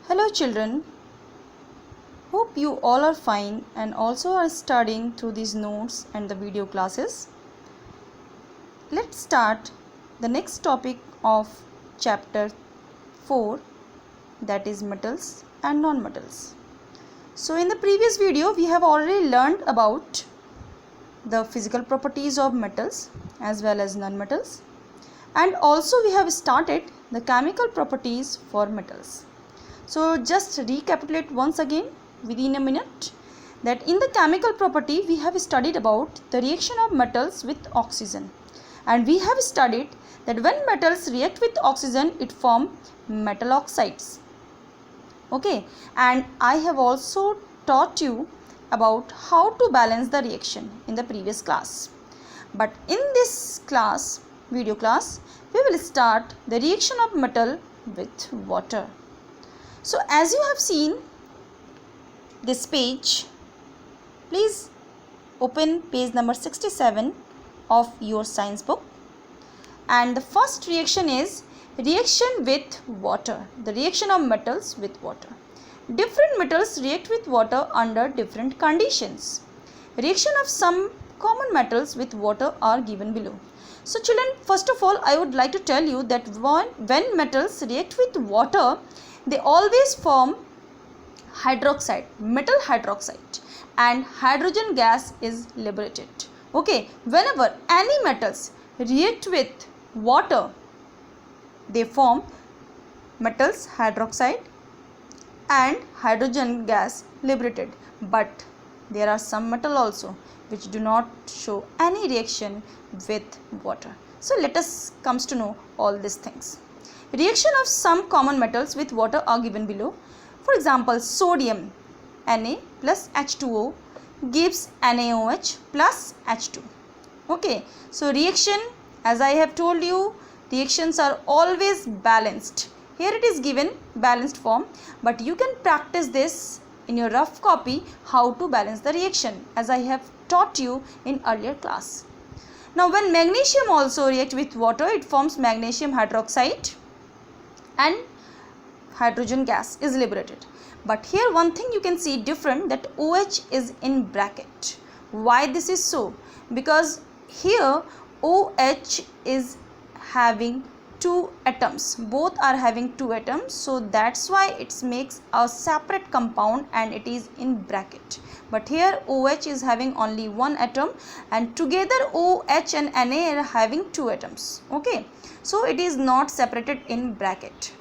Hello children, hope you all are fine and also are studying through these notes and the video classes. Let's start the next topic of chapter 4, that is metals and non-metals. So in the previous video we have already learned about the physical properties of metals as well as non-metals, and also we have started the chemical properties for metals. So just recapitulate once again within a minute that in the chemical property we have studied about the reaction of metals with oxygen, and we have studied that when metals react with oxygen it form metal oxides. Okay, and I have also taught you about how to balance the reaction in the previous class. But in this class, video class, we will start the reaction of metal with water. So as you have seen this page, please open page number 67 of your science book, and the first reaction is reaction with water, the reaction of metals with water. Different metals react with water under different conditions. Reaction of some common metals with water are given below. So children, first of all I would like to tell you that when metals react with water, they always form hydroxide, metal hydroxide, and hydrogen gas is liberated. Okay, whenever any metals react with water, they form metals hydroxide and hydrogen gas liberated. But there are some metal also which do not show any reaction with water. So let us comes to know all these things. Reaction of some common metals with water are given below. For example, sodium Na plus H2O gives NaOH plus H2. Okay, so reaction, as I have told you, reactions are always balanced. Here it is given balanced form, but you can practice this in your rough copy how to balance the reaction, as I have taught you in earlier class. Now when magnesium also react with water, it forms magnesium hydroxide and hydrogen gas is liberated. But here one thing you can see different, that OH is in bracket. Why this is so? Because here OH is having two atoms, both are having two atoms, so that's why it makes a separate compound and it is in bracket. But here OH is having only one atom, and together OH and Na are having two atoms. Okay, so it is not separated in bracket.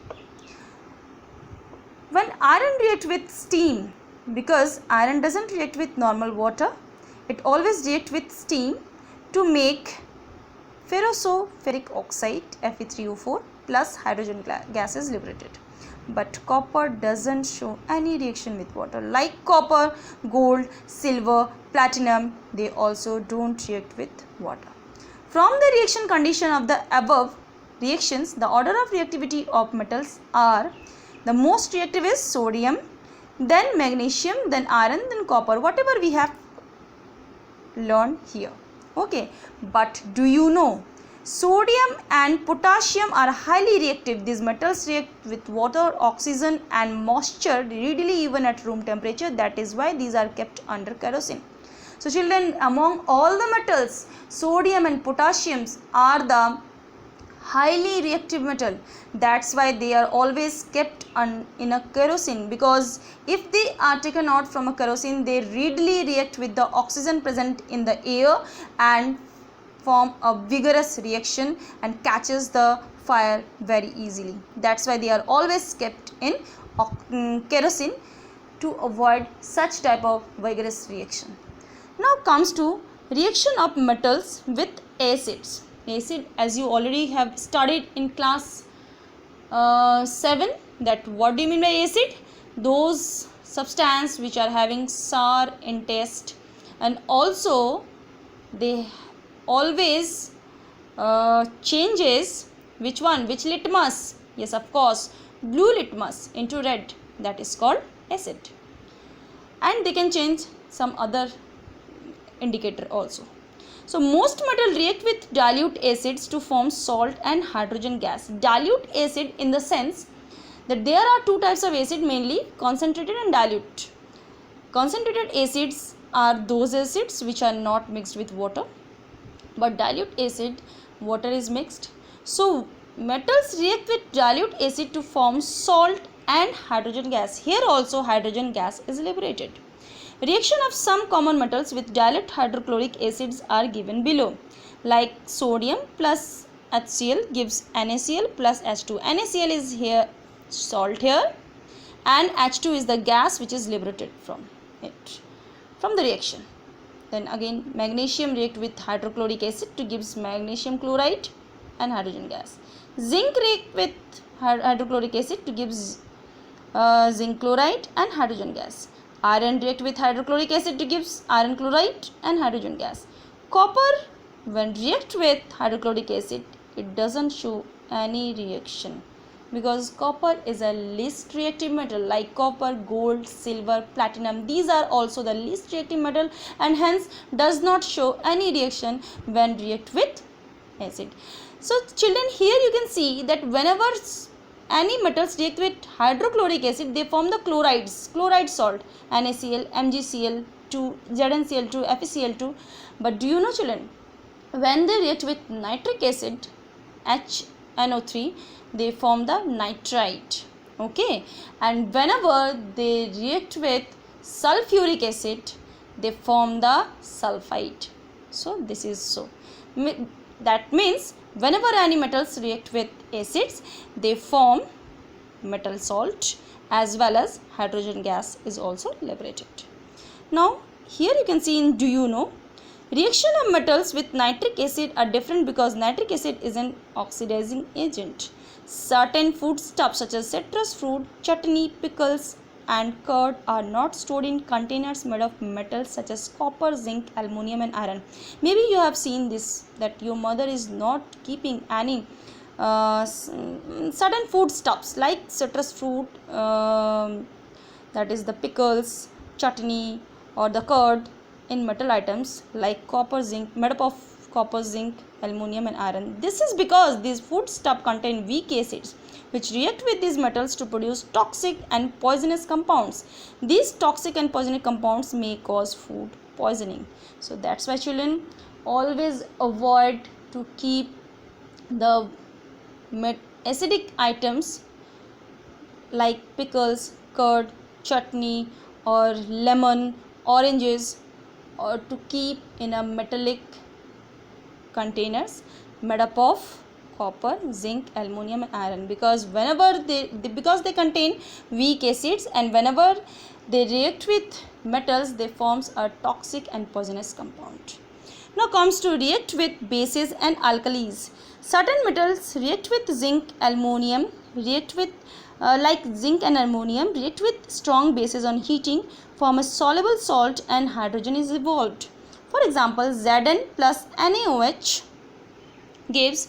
When iron reacts with steam, because iron doesn't react with normal water, it always reacts with steam to make ferroso-ferric oxide Fe3O4 plus hydrogen gas is liberated. But copper doesn't show any reaction with water. Like copper, gold, silver, platinum, they also don't react with water. From the reaction condition of the above reactions, the order of reactivity of metals are: the most reactive is sodium, then magnesium, then iron, then copper, whatever we have learned here. Okay, but do you know sodium and potassium are highly reactive. These metals react with water, oxygen and moisture readily even at room temperature. That is why these are kept under kerosene. So children, among all the metals, sodium and potassium are the highly reactive metal. That's why they are always kept in a kerosene, because if they are taken out from a kerosene, they readily react with the oxygen present in the air and form a vigorous reaction and catches the fire very easily. That's why they are always kept in kerosene to avoid such type of vigorous reaction. Now comes to reaction of metals with acids. Acid, as you already have studied in class 7, that what do you mean by acid? Those substances which are having sour in taste, and also they always changes which one, which litmus? Yes, of course, blue litmus into red, that is called acid. And they can change some other indicator also. So most metal react with dilute acids to form salt and hydrogen gas. Dilute acid in the sense that there are two types of acid, mainly concentrated and dilute. Concentrated acids are those acids which are not mixed with water, but dilute acid, water is mixed. So metals react with dilute acid to form salt and hydrogen gas. Here also hydrogen gas is liberated. Reaction of some common metals with dilute hydrochloric acids are given below, like sodium plus HCl gives NaCl plus H2. NaCl is here salt here, and H2 is the gas which is liberated from it, from the reaction. Then again magnesium react with hydrochloric acid to gives magnesium chloride and hydrogen gas. Zinc react with hydrochloric acid to gives zinc chloride and hydrogen gas. Iron react with hydrochloric acid to gives iron chloride and hydrogen gas. Copper, when react with hydrochloric acid, it doesn't show any reaction, because copper is a least reactive metal, like copper, gold, silver, platinum. These are also the least reactive metal and hence does not show any reaction when react with acid. So children, here you can see that whenever any metals react with hydrochloric acid, they form the chlorides, chloride salt, NaCl, MgCl2, ZnCl2, FeCl2. But do you know children, when they react with nitric acid, HNO3, they form the nitrite. Okay, and whenever they react with sulfuric acid, they form the sulfite. So this is so. That means whenever any metals react with acids, they form metal salt, as well as hydrogen gas is also liberated. Now here you can see in do you know, reaction of metals with nitric acid are different because nitric acid is an oxidizing agent. Certain foodstuffs such as citrus fruit, chutney, pickles and curd are not stored in containers made of metals such as copper, zinc, aluminum and iron. Maybe you have seen this, that your mother is not keeping any certain foodstuffs like citrus fruit, that is the pickles, chutney or the curd, in metal items like copper, zinc, made up of copper, zinc, aluminum and iron. This is because these foodstuffs contain weak acids which react with these metals to produce toxic and poisonous compounds. These toxic and poisonous compounds may cause food poisoning. So that's why children, always avoid to keep the acidic items like pickles, curd, chutney or lemon, oranges, or to keep in a metallic containers made up of copper, zinc, aluminum and iron, because whenever because they contain weak acids and whenever they react with metals, they forms a toxic and poisonous compound. Now comes to react with bases and alkalis. Certain metals react with zinc, aluminum, react with like zinc and ammonium react with strong bases on heating, form a soluble salt and hydrogen is evolved. For example, Zn plus NaOH gives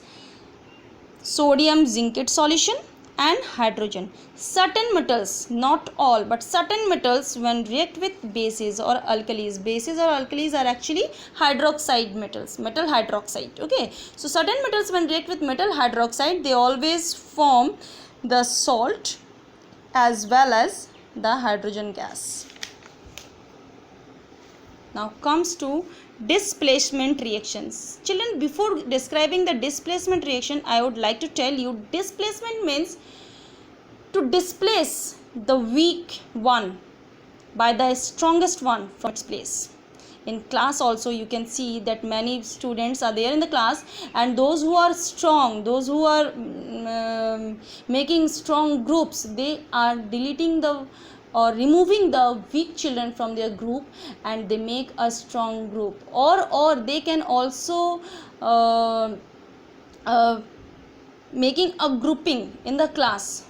sodium zincate solution and hydrogen. Certain metals, not all, but certain metals when react with bases or alkalis, bases or alkalis are actually hydroxide metals, metal hydroxide. Okay, so certain metals when react with metal hydroxide, they always form the salt as well as the hydrogen gas. Now comes to displacement reactions. Children, before describing the displacement reaction, I would like to tell you, displacement means to displace the weak one by the strongest one from its place. In class also you can see that many students are there in the class, and those who are strong, those who are making strong groups, they are deleting the or removing the weak children from their group and they make a strong group, or they can also making a grouping in the class.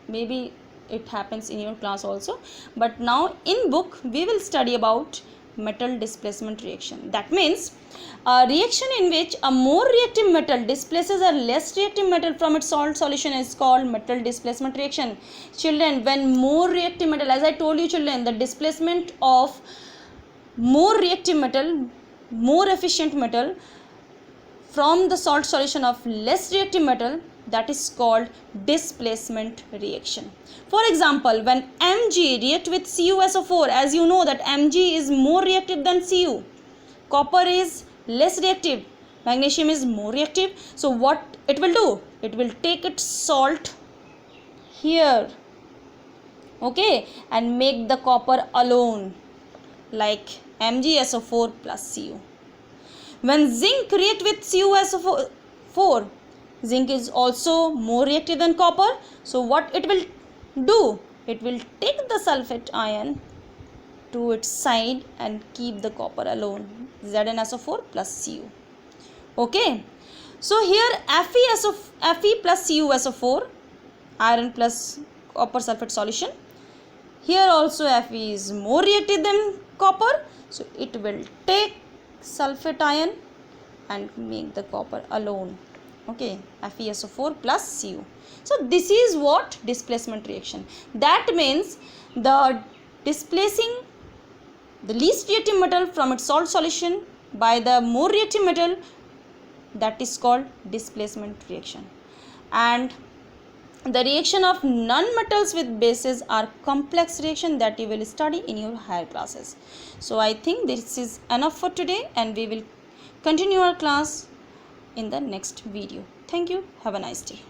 Maybe it happens in your class also, but now in book we will study about metal displacement reaction. That means a reaction in which a more reactive metal displaces a less reactive metal from its salt solution is called metal displacement reaction. Children, when more reactive metal, as I told you children, the displacement of more reactive metal, more efficient metal from the salt solution of less reactive metal, that is called displacement reaction. For example, when Mg react with CuSO4, as you know that Mg is more reactive than Cu, copper is less reactive, magnesium is more reactive. So what it will do? It will take its salt here, okay, and make the copper alone, like MgSO4 plus Cu. When zinc react with CuSO4, zinc is also more reactive than copper. So what it will do? It will take the sulfate ion to its side and keep the copper alone, ZnSO4 plus Cu. Okay. So here Fe plus CuSO4, iron plus copper sulfate solution. Here also Fe is more reactive than copper. So it will take sulfate ion and make the copper alone, okay, FeSO4 plus Cu. So this is what displacement reaction. That means the displacing the least reactive metal from its salt solution by the more reactive metal, that is called displacement reaction. And the reaction of non-metals with bases are complex reaction that you will study in your higher classes. So I think this is enough for today, and we will continue our class in the next video. Thank you. Have a nice day.